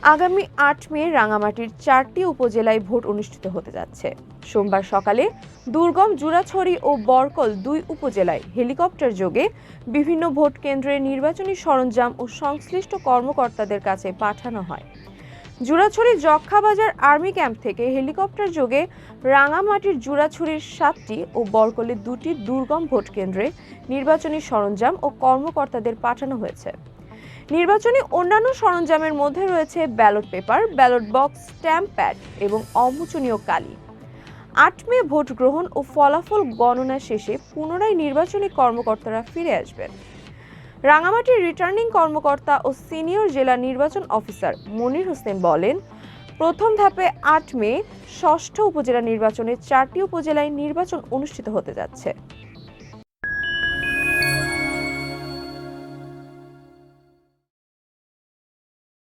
আগামী ৮ মে রাঙামাটির ৪টি উপজেলায় ভোট অনুষ্ঠিত হতে যাচ্ছে। সোমবার সকালে দুর্গম জুরাছড়ি ও বরকল ২ উপজেলায় হেলিকপ্টার যোগে বিভিন্ন ভোট কেন্দ্রে নির্বাচনী সরঞ্জাম ও সংশ্লিষ্ট কর্মকর্তাদের কাছে পাঠানো হয়। জুরাছড়ি যক্ষাবাজার আর্মি ক্যাম্প থেকে হেলিকপ্টার যোগে রাঙামাটির জুরাছড়ির ৭টি ও বরকলের ২টি দুর্গম ভোট কেন্দ্রে নির্বাচনী সরঞ্জাম ও কর্মকর্তাদের পাঠানো হয়েছে। নির্বাচনী অন্যান্য সরঞ্জামের মধ্যে রয়েছে ballot paper, ballot box, stamp pad এবং অমোচনীয় কালি। ৮ মে ভোট গ্রহণ ও ফলাফল গণনা শেষে পুনরায় নির্বাচনী কর্মকর্তারা ফিরে আসবেন। রাঙামাটির রিটার্নিং কর্মকর্তা ও সিনিয়র জেলা নির্বাচন অফিসার মনির হোসেন বলেন, প্রথম ধাপে ৮ মে ষষ্ঠ উপজেলা নির্বাচনে ৪টি উপজেলায় নির্বাচন অনুষ্ঠিত হতে যাচ্ছে।